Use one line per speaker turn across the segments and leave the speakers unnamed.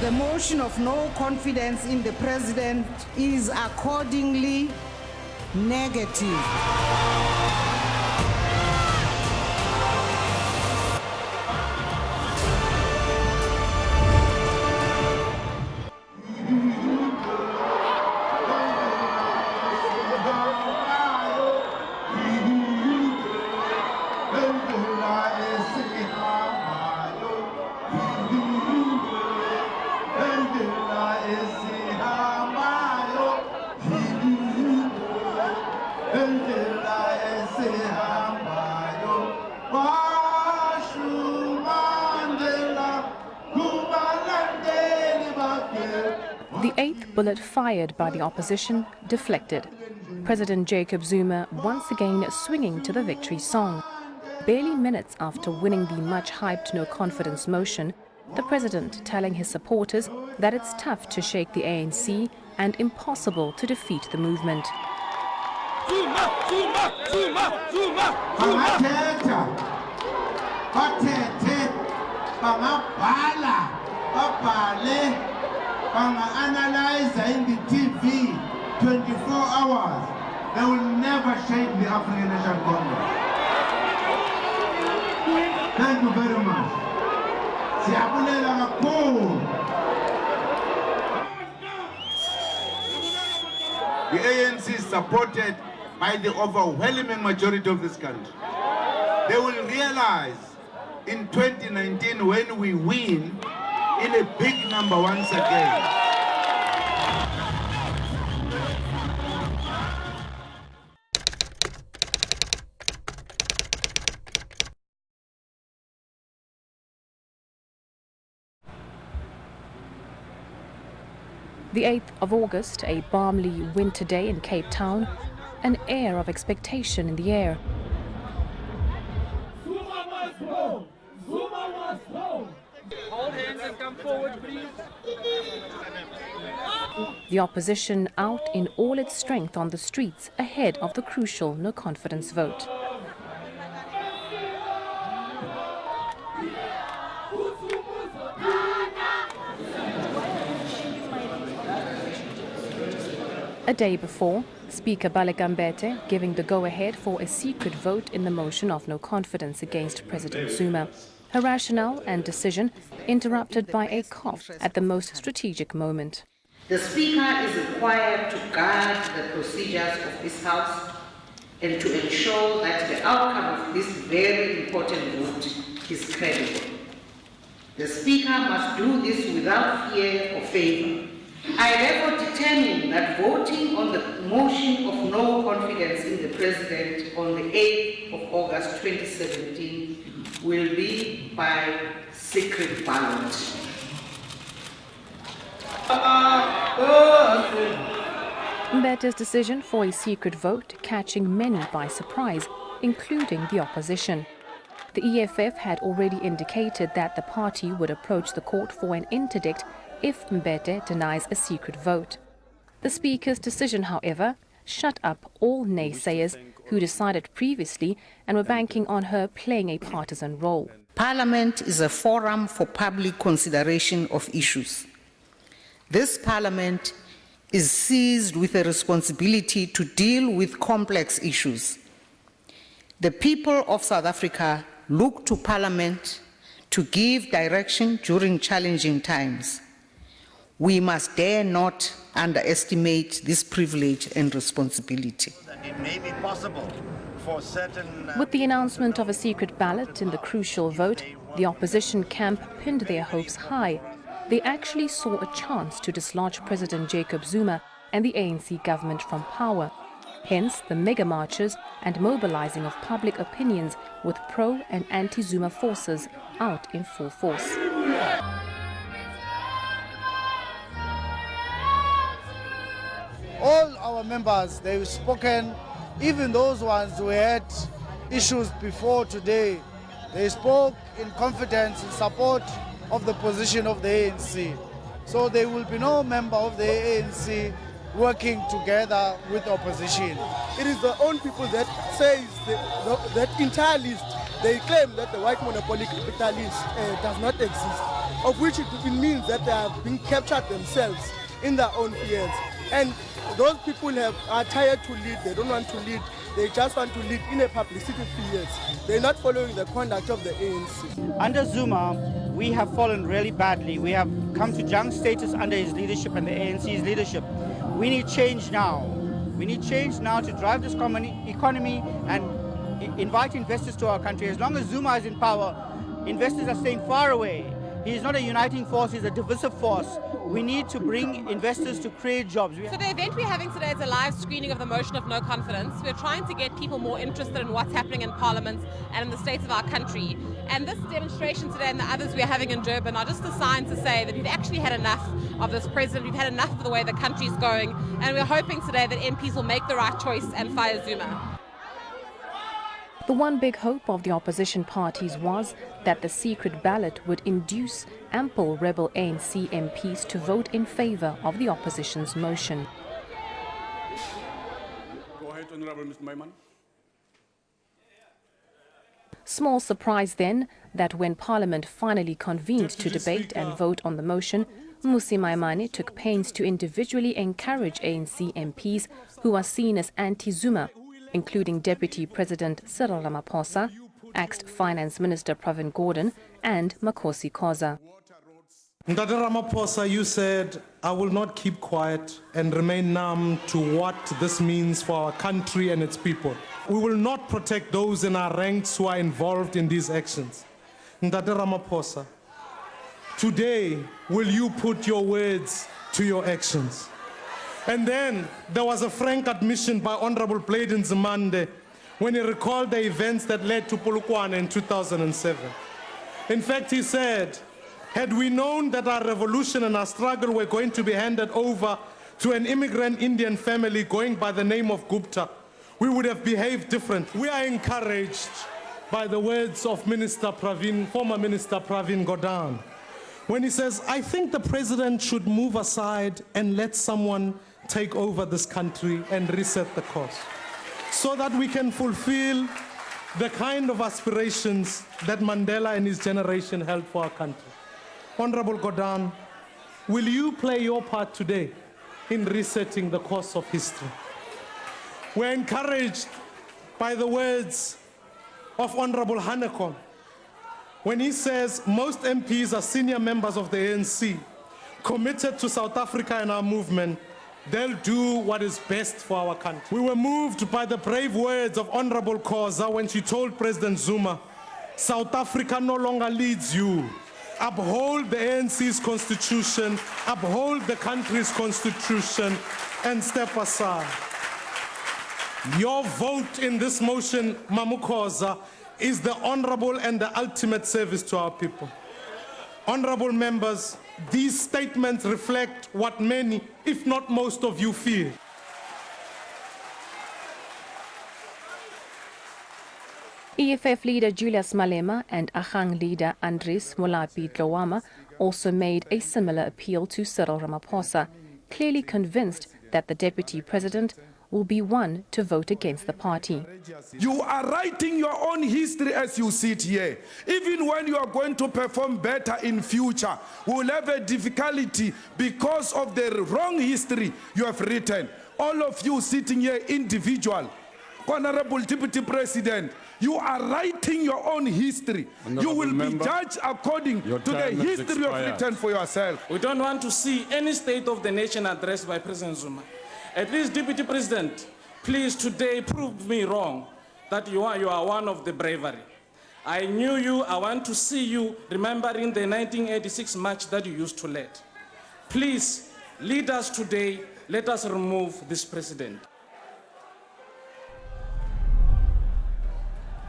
The motion of no confidence in the president is accordingly negative.
The eighth bullet fired by the opposition deflected. President Jacob Zuma once again swinging to the victory song. Barely minutes after winning the much-hyped no-confidence motion, the president telling his supporters that it's tough to shake the ANC and impossible to defeat the movement.
Zuma, Zuma, Zuma, Zuma,
analyze in the TV 24 hours. They will never shake the African National Congress. Thank you very much. The ANC is supported by the overwhelming majority of this country. They will realize in 2019 when we win in a big number once again.
The 8th of August, a balmy winter day in Cape Town, an air of expectation in the air.
Zuma must go! Zuma must go! Hold hands and come forward, please.
The opposition out in all its strength on the streets ahead of the crucial no-confidence vote. A day before, Speaker Baleka Mbete giving the go-ahead for a secret vote in the motion of no confidence against President Zuma. Her rationale and decision interrupted by a cough at the most strategic moment.
The Speaker is required to guard the procedures of this House and to ensure that the outcome of this very important vote is credible. The Speaker must do this without fear or favour. I therefore determine that voting on the motion of no confidence in the President on the 8th of August 2017 will be by secret ballot.
Mbete's decision for a secret vote catching many by surprise, including the opposition. The EFF had already indicated that the party would approach the court for an interdict if Mbete denies a secret vote. The Speaker's decision, however, shut up all naysayers who decided previously and were banking on her playing a partisan role.
Parliament is a forum for public consideration of issues. This Parliament is seized with a responsibility to deal with complex issues. The people of South Africa look to Parliament to give direction during challenging times. We must dare not underestimate this privilege and responsibility.
It may be possible for certain,
With the announcement of a secret ballot in the crucial vote, the opposition camp pinned their hopes high. They actually saw a chance to dislodge President Jacob Zuma and the ANC government from power. Hence the mega marches and mobilizing of public opinions with pro- and anti-Zuma forces out in full force.
All our members, they've spoken, even those ones who had issues before today, they spoke in confidence in support of the position of the ANC. So there will be no member of the ANC working together with opposition.
It is the own people that says that entire list, they claim that the white monopoly capitalist does not exist, of which it means that they have been captured themselves in their own fears. And those people are tired to lead, they don't want to lead, they just want to lead in a publicity fears. They're not following the conduct of the ANC.
Under Zuma, we have fallen really badly. We have come to junk status under his leadership and the ANC's leadership. We need change now. We need change now to drive this economy and invite investors to our country. As long as Zuma is in power, investors are staying far away. He is not a uniting force, he's a divisive force. We need to bring investors to create jobs.
So the event we're having today is a live screening of the motion of no confidence. We're trying to get people more interested in what's happening in Parliament and in the state of our country. And this demonstration today and the others we're having in Durban are just a sign to say that we've actually had enough of this president, we've had enough of the way the country's going, and we're hoping today that MPs will make the right choice and fire Zuma.
The one big hope of the opposition parties was that the secret ballot would induce ample rebel ANC MPs to vote in favour of the opposition's motion.
Go ahead, Honourable Mr. Maiman.
Small surprise then that when Parliament finally convened to debate and vote on the motion, Mmusi Maimane took pains to individually encourage ANC MPs who are seen as anti-Zuma, including Deputy President Cyril Ramaphosa, axed Finance Minister Pravin Gordhan and Makosi Khoza.
Ndade Ramaphosa, you said, I will not keep quiet and remain numb to what this means for our country and its people. We will not protect those in our ranks who are involved in these actions. Ndade Ramaphosa, today will you put your words to your actions? And then there was a frank admission by Honorable Bladen Zimande when he recalled the events that led to Polokwane in 2007. In fact, he said, had we known that our revolution and our struggle were going to be handed over to an immigrant Indian family going by the name of Gupta, we would have behaved differently. We are encouraged by the words of former Minister Pravin Gordhan, when he says, I think the president should move aside and let someone take over this country and reset the course, so that we can fulfill the kind of aspirations that Mandela and his generation held for our country. Honorable Gordhan, will you play your part today in resetting the course of history? We're encouraged by the words of Honorable Hanekon when he says most MPs are senior members of the ANC, committed to South Africa and our movement. They'll do what is best for our country. We were moved by the brave words of Honorable Khoza when she told President Zuma, South Africa no longer leads you. Uphold the ANC's constitution, uphold the country's constitution, and step aside. Your vote in this motion, Mamu Khoza, is the honorable and the ultimate service to our people. Honorable members, these statements reflect what many, if not most of you feel.
EFF leader Julius Malema and Ahang leader Andries Molapi Tlowama also made a similar appeal to Cyril Ramaphosa, clearly convinced that the deputy president will be one to vote against the party.
You are writing your own history as you sit here. Even when you are going to perform better in future, we will have a difficulty because of the wrong history you have written. All of you sitting here individual, Honorable Deputy President, you are writing your own history. You will be judged according to the history you have written for yourself.
We don't want to see any state of the nation addressed by President Zuma. At least, Deputy President, please today prove me wrong that you are one of the bravery. I knew you, I want to see you remembering the 1986 march that you used to lead. Please, lead us today, let us remove this president.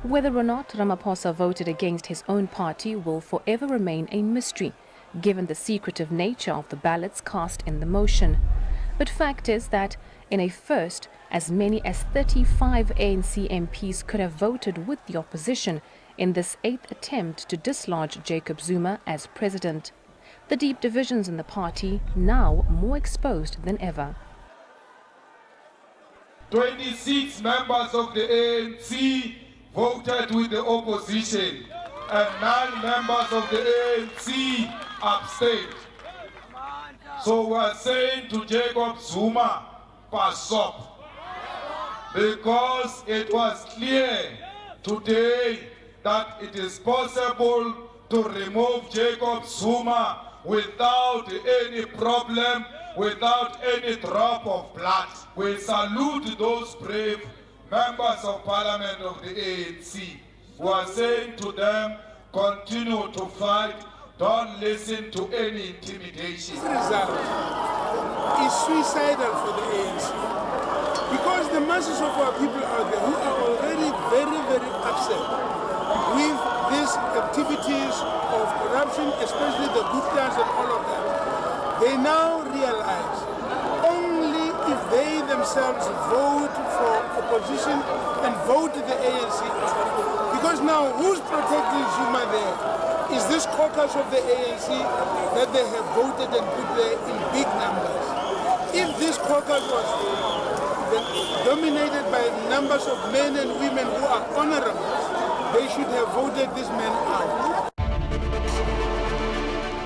Whether or not Ramaphosa voted against his own party will forever remain a mystery, given the secretive nature of the ballots cast in the motion. But fact is that, in a first, as many as 35 ANC MPs could have voted with the opposition in this 8th attempt to dislodge Jacob Zuma as president. The deep divisions in the party now more exposed than ever.
26 members of the ANC voted with the opposition and 9 members of the ANC abstained. So we are saying to Jacob Zuma, pass up. Because it was clear today that it is possible to remove Jacob Zuma without any problem, without any drop of blood. We salute those brave members of Parliament of the ANC who are saying to them, continue to fight, don't listen to any intimidation.
This result is suicidal for the ANC because the masses of our people out there who are already very, very upset with these activities of corruption, especially the Guptas and all of that, they now realize only if they themselves vote for opposition and vote the ANC out. Because now who's protecting Zuma there is this caucus of the ANC that they have voted and put there in big numbers. If this caucus was dominated by numbers of men and women who are honorable, they should have voted this man out.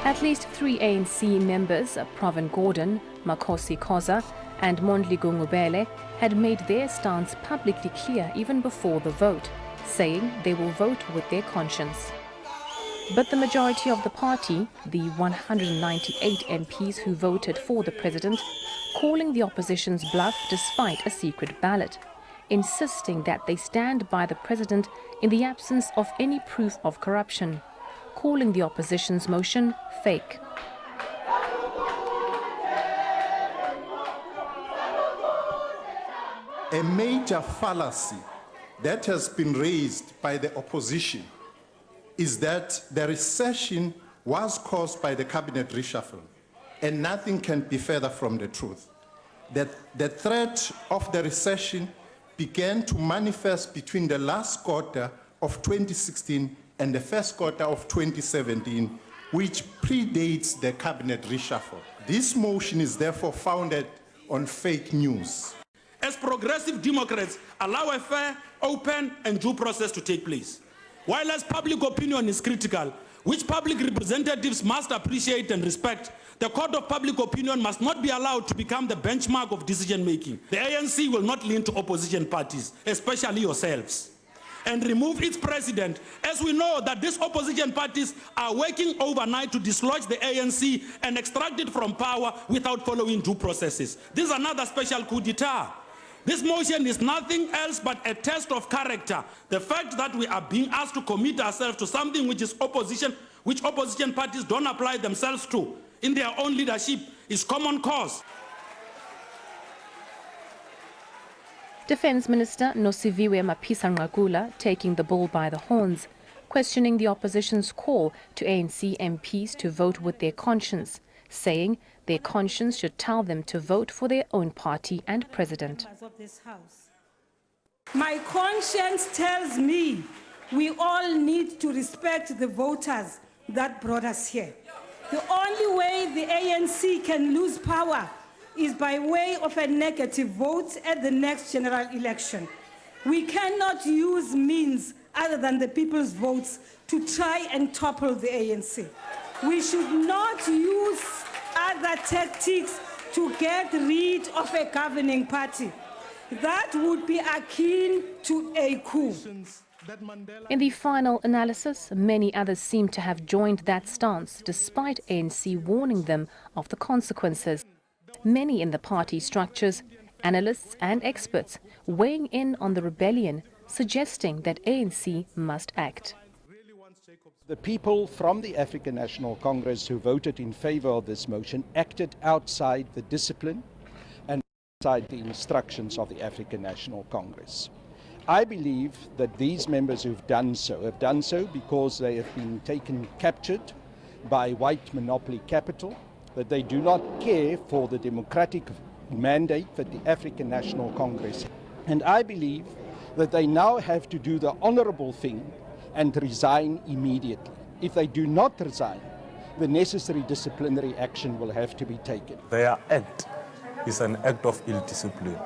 At least 3 ANC members, Pravin Gordhan, Makosi Khoza and Mondli Gungubele, had made their stance publicly clear even before the vote, saying they will vote with their conscience. But the majority of the party, the 198 MPs who voted for the president, calling the opposition's bluff despite a secret ballot, insisting that they stand by the president in the absence of any proof of corruption, calling the opposition's motion fake.
A major fallacy that has been raised by the opposition is that the recession was caused by the cabinet reshuffle, and nothing can be further from the truth. That the threat of the recession began to manifest between the last quarter of 2016 and the first quarter of 2017, which predates the cabinet reshuffle. This motion is therefore founded on fake news.
As progressive Democrats, allow a fair, open and due process to take place. While as public opinion is critical, which public representatives must appreciate and respect, the court of public opinion must not be allowed to become the benchmark of decision-making. The ANC will not lean to opposition parties, especially yourselves, and remove its president, as we know that these opposition parties are working overnight to dislodge the ANC and extract it from power without following due processes. This is another special coup d'etat. This motion is nothing else but a test of character. The fact that we are being asked to commit ourselves to something which is opposition, which opposition parties don't apply themselves to in their own leadership, is common cause.
Defence Minister Nosiviwe Mapisa-Nqakula taking the bull by the horns, questioning the opposition's call to ANC MPs to vote with their conscience, saying their conscience should tell them to vote for their own party and president.
My conscience tells me we all need to respect the voters that brought us here. The only way the ANC can lose power is by way of a negative vote at the next general election. We cannot use means other than the people's votes to try and topple the ANC. We should not use other tactics to get rid of a governing party. That would be akin to a coup.
In the final analysis, many others seem to have joined that stance, despite ANC warning them of the consequences. Many in the party structures, analysts and experts weighing in on the rebellion, suggesting that ANC must act.
The people from the African National Congress who voted in favor of this motion acted outside the discipline and outside the instructions of the African National Congress. I believe that these members who've done so have done so because they have been captured by white monopoly capital, that they do not care for the democratic mandate that the African National Congress has. And I believe that they now have to do the honorable thing and resign immediately. If they do not resign, the necessary disciplinary action will have to be taken.
Their act is an act of ill discipline.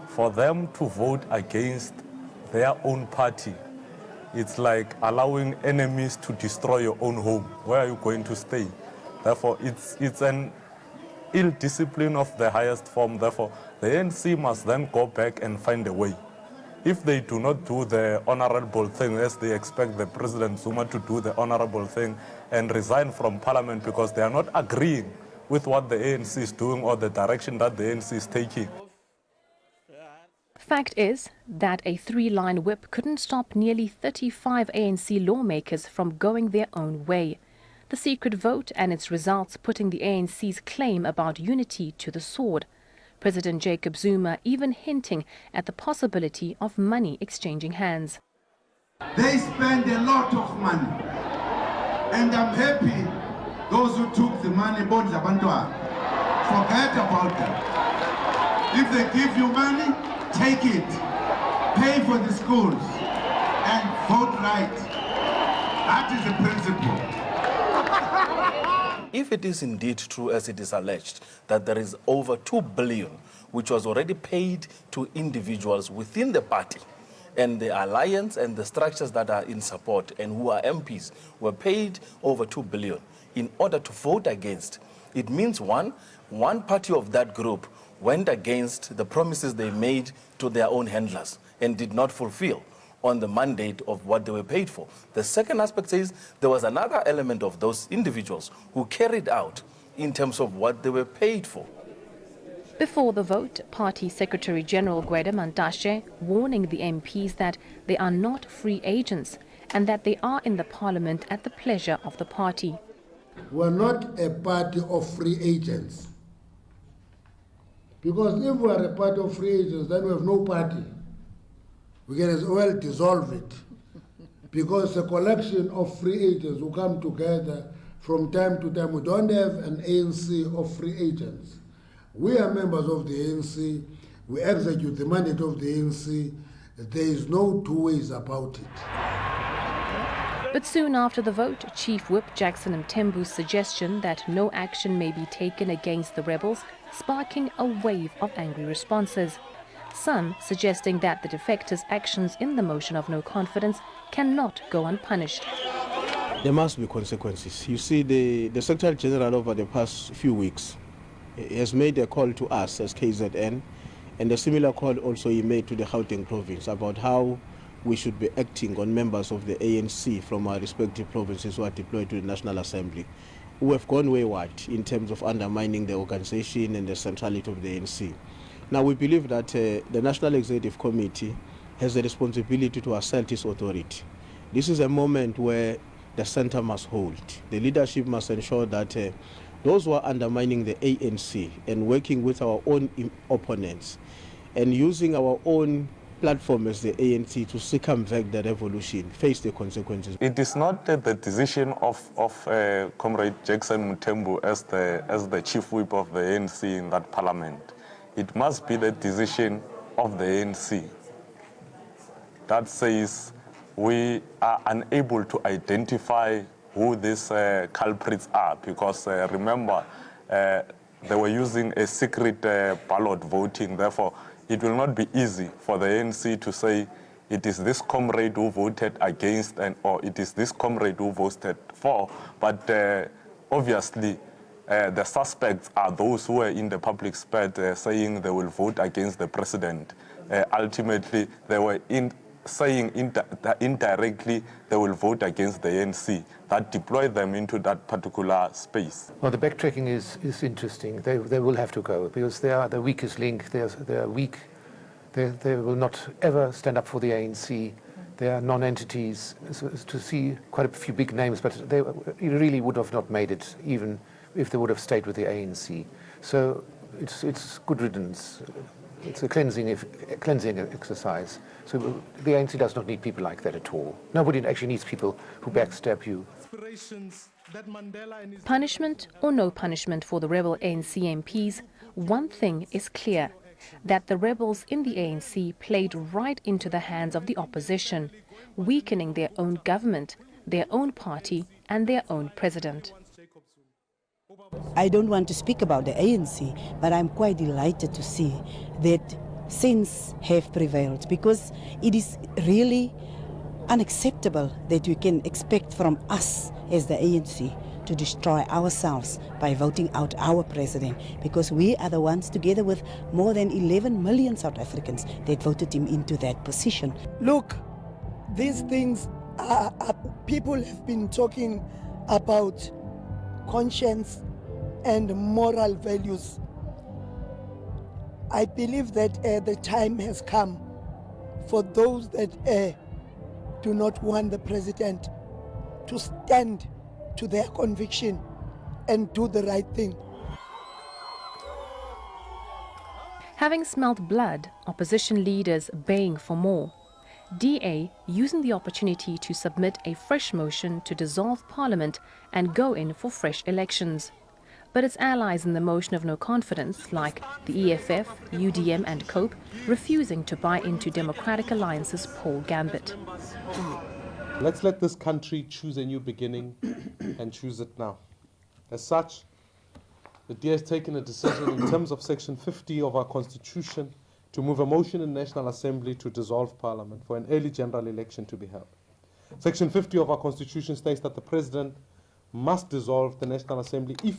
For them to vote against their own party, it's like allowing enemies to destroy your own home. Where are you going to stay? Therefore, it's an ill discipline of the highest form. Therefore, the ANC must then go back and find a way. If they do not do the honorable thing, as they expect the President Zuma to do the honorable thing and resign from parliament because they are not agreeing with what the ANC is doing or the direction that the ANC is taking.
Fact is that a 3-line whip couldn't stop nearly 35 ANC lawmakers from going their own way. The secret vote and its results putting the ANC's claim about unity to the sword. President Jacob Zuma even hinting at the possibility of money exchanging hands.
They spend a lot of money, and I'm happy those who took the money, forget about them. If they give you money, take it, pay for the schools, and vote right. That is the principle.
If it is indeed true, as it is alleged, that there is over 2 billion which was already paid to individuals within the party, and the alliance and the structures that are in support and who are MPs were paid over 2 billion in order to vote against, it means one party of that group went against the promises they made to their own handlers and did not fulfill on the mandate of what they were paid for. The second aspect is there was another element of those individuals who carried out in terms of what they were paid for.
Before the vote, Party Secretary General Gwede Mantashe warning the MPs that they are not free agents and that they are in the parliament at the pleasure of the party.
We're not a party of free agents. Because if we are a party of free agents, then we have no party. We can as well dissolve it. Because a collection of free agents who come together from time to time. We don't have an ANC of free agents. We are members of the ANC. We execute the mandate of the ANC. There is no two ways about it.
But soon after the vote, Chief Whip Jackson Mthembu's suggestion that no action may be taken against the rebels, sparking a wave of angry responses. Some suggesting that the defectors' actions in the motion of no confidence cannot go unpunished.
There must be consequences. You see, the Secretary General over the past few weeks has made a call to us as KZN, and a similar call also he made to the Gauteng province about how we should be acting on members of the ANC from our respective provinces who are deployed to the National Assembly, who have gone wayward in terms of undermining the organization and the centrality of the ANC. Now, we believe that the National Executive Committee has a responsibility to assert its authority. This is a moment where the center must hold. The leadership must ensure that those who are undermining the ANC and working with our own opponents and using our own platform as the ANC to circumvent the revolution face the consequences.
It is not the decision of Comrade Jackson Mthembu as the chief whip of the ANC in that parliament. It must be the decision of the ANC that says we are unable to identify who these culprits are, because remember, they were using a secret ballot voting. Therefore, it will not be easy for the ANC to say it is this comrade who voted against or it is this comrade who voted for. But obviously, the suspects are those who are in the public sphere saying they will vote against the president. Ultimately, they were saying indirectly they will vote against the ANC. That deployed them into that particular space.
Well, the backtracking is interesting. They will have to go because they are the weakest link. They are weak. They will not ever stand up for the ANC. They are non-entities. So, to see quite a few big names, but they really would have not made it even if they would have stayed with the ANC. So it's good riddance. It's a cleansing exercise. So the ANC does not need people like that at all. Nobody actually needs people who backstab you.
Punishment or no punishment for the rebel ANC MPs, one thing is clear, that the rebels in the ANC played right into the hands of the opposition, weakening their own government, their own party and their own president.
I don't want to speak about the ANC, but I'm quite delighted to see that sense have prevailed, because it is really unacceptable that we can expect from us as the ANC to destroy ourselves by voting out our president, because we are the ones, together with more than 11 million South Africans, that voted him into that position.
Look, these things people have been talking about conscience and moral values. I believe that the time has come for those that do not want the president to stand to their conviction and do the right thing.
Having smelt blood, opposition leaders baying for more, DA using the opportunity to submit a fresh motion to dissolve Parliament and go in for fresh elections. But its allies in the motion of no confidence, like the EFF, UDM and COPE, refusing to buy into Democratic Alliance's Paul Gambit.
Let's let this country choose a new beginning and choose it now. As such, the DA has taken a decision in terms of Section 50 of our Constitution to move a motion in National Assembly to dissolve Parliament for an early general election to be held. Section 50 of our Constitution states that the President must dissolve the National Assembly if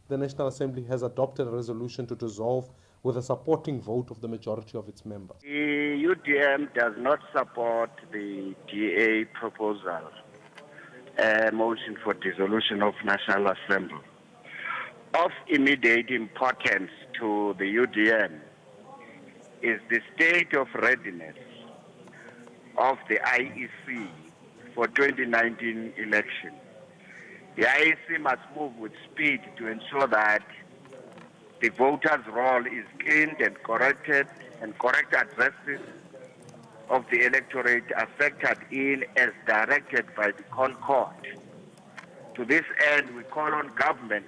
the National Assembly has adopted a resolution to dissolve with a supporting vote of the majority of its members.
The UDM does not support the DA proposal, motion for dissolution of National Assembly. Of immediate importance to the UDM is the state of readiness of the IEC for 2019 election. The IEC must move with speed to ensure that the voters' roll is cleaned and corrected, and correct addresses of the electorate affected in as directed by the Concord. To this end, we call on government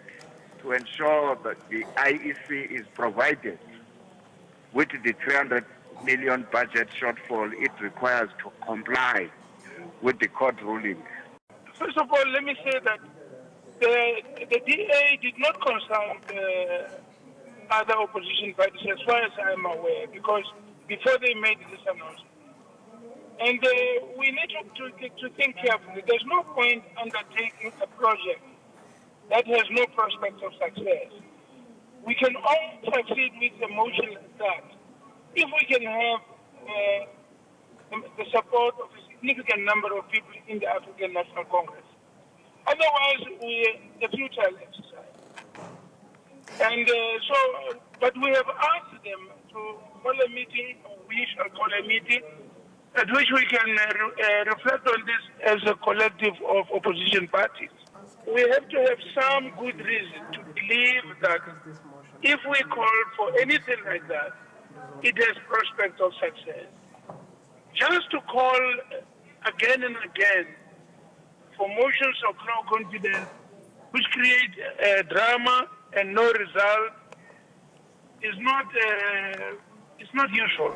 to ensure that the IEC is provided with the 300 million budget shortfall it requires to comply with the court ruling.
First of all, let me say that the DA did not consult other opposition parties, as far as I am aware, because before they made this announcement. And we need to think carefully. There's no point undertaking a project that has no prospect of success. We can only succeed with a motion like that if we can have the support of a significant number of people in the African National Congress. Otherwise, it's a futile exercise. And but we have asked them to call a meeting, or we shall call a meeting, at which we can reflect on this as a collective of opposition parties. We have to have some good reason to believe that if we call for anything like that, it has prospect of success. Just to call again and again for motions of no confidence, which create drama and no result, is not useful.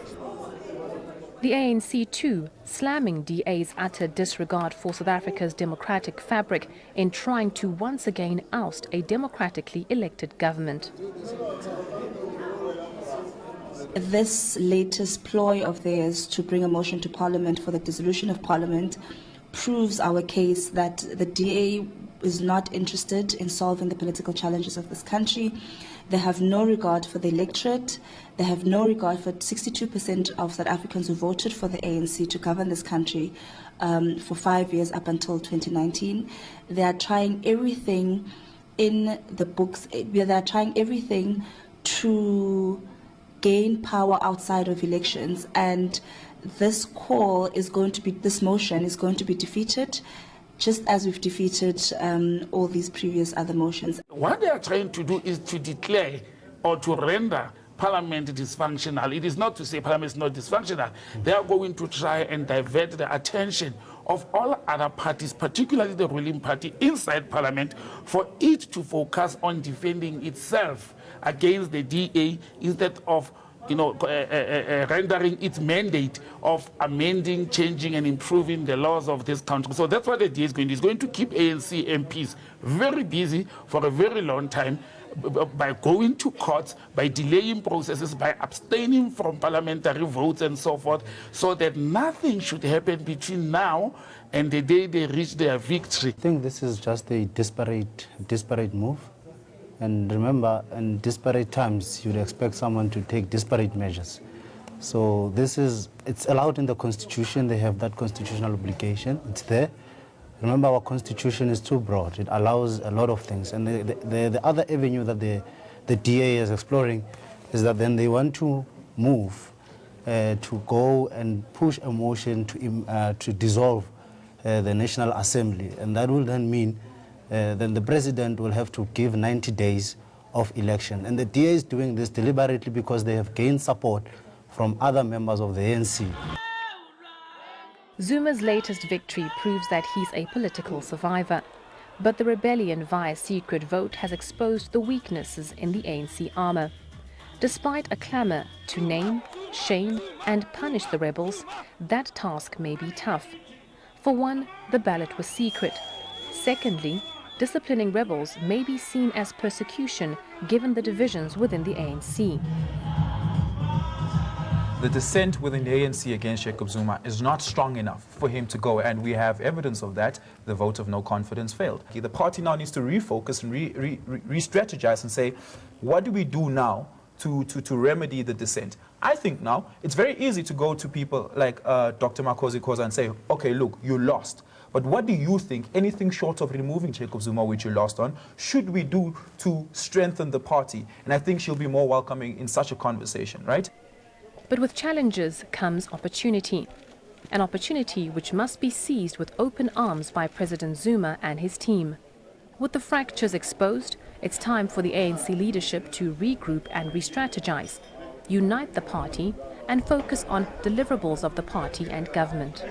The ANC too, slamming DA's utter disregard for South Africa's democratic fabric in trying to once again oust a democratically elected government.
This latest ploy of theirs to bring a motion to Parliament for the dissolution of Parliament proves our case that the DA is not interested in solving the political challenges of this country. They have no regard for the electorate. They have no regard for 62% of South Africans who voted for the ANC to govern this country for 5 years up until 2019. They are trying everything in the books. They are trying everything to gain power outside of elections, and this motion is going to be defeated, just as we've defeated all these previous other motions.
What they are trying to do is to declare or to render
Parliament dysfunctional. It is not to say Parliament is not dysfunctional. They are going to try and divert the attention of all other parties, particularly the ruling party inside Parliament, for it to focus on defending itself against the DA instead of rendering its mandate of amending, changing, and improving the laws of this country. So that's what the DA is going to do. It's going to keep ANC MPs very busy for a very long time by going to courts, by delaying processes, by abstaining from parliamentary votes and so forth, so that nothing should happen between now and the day they reach their victory.
I think this is just a disparate move. And remember, in disparate times, you'd expect someone to take disparate measures. So it's allowed in the Constitution. They have that constitutional obligation. It's there. Remember, our Constitution is too broad. It allows a lot of things. And the other avenue that the DA is exploring is that then they want to move to go and push a motion to dissolve the National Assembly. And that will then mean then the president will have to give 90 days of election. And the DA is doing this deliberately because they have gained support from other members of the ANC.
Zuma's latest victory proves that he's a political survivor. But the rebellion via secret vote has exposed the weaknesses in the ANC armour. Despite a clamour to name, shame and punish the rebels, that task may be tough. For one, the ballot was secret. Secondly, disciplining rebels may be seen as persecution given the divisions within the ANC.
The dissent within the ANC against Jacob Zuma is not strong enough for him to go, and we have evidence of that. The vote of no confidence failed. The party now needs to refocus and re-strategize and say, what do we do now to remedy the dissent? I think now it's very easy to go to people like Dr. Makosi Khoza and say, okay, look, you lost. But what do you think, anything short of removing Jacob Zuma, which you lost on, should we do to strengthen the party? And I think she'll be more welcoming in such a conversation, right?
But with challenges comes opportunity. An opportunity which must be seized with open arms by President Zuma and his team. With the fractures exposed, it's time for the ANC leadership to regroup and re-strategize, unite the party and focus on deliverables of the party and government.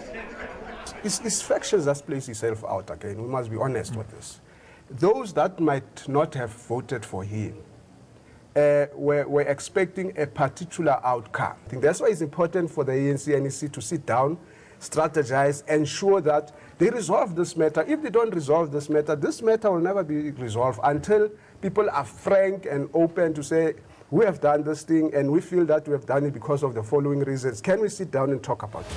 It's fractures that plays itself out again. We must be honest with this. Those that might not have voted for him were expecting a particular outcome. I think that's why it's important for the ANC and NEC to sit down, strategize, ensure that they resolve this matter. If they don't resolve this matter will never be resolved until people are frank and open to say, we have done this thing and we feel that we have done it because of the following reasons. Can we sit down and talk about it?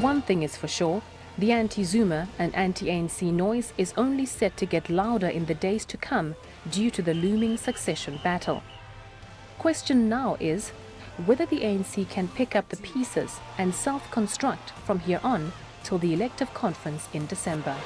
One thing is for sure, the anti-Zuma and anti-ANC noise is only set to get louder in the days to come due to the looming succession battle. Question now is whether the ANC can pick up the pieces and self-construct from here on till the elective conference in December.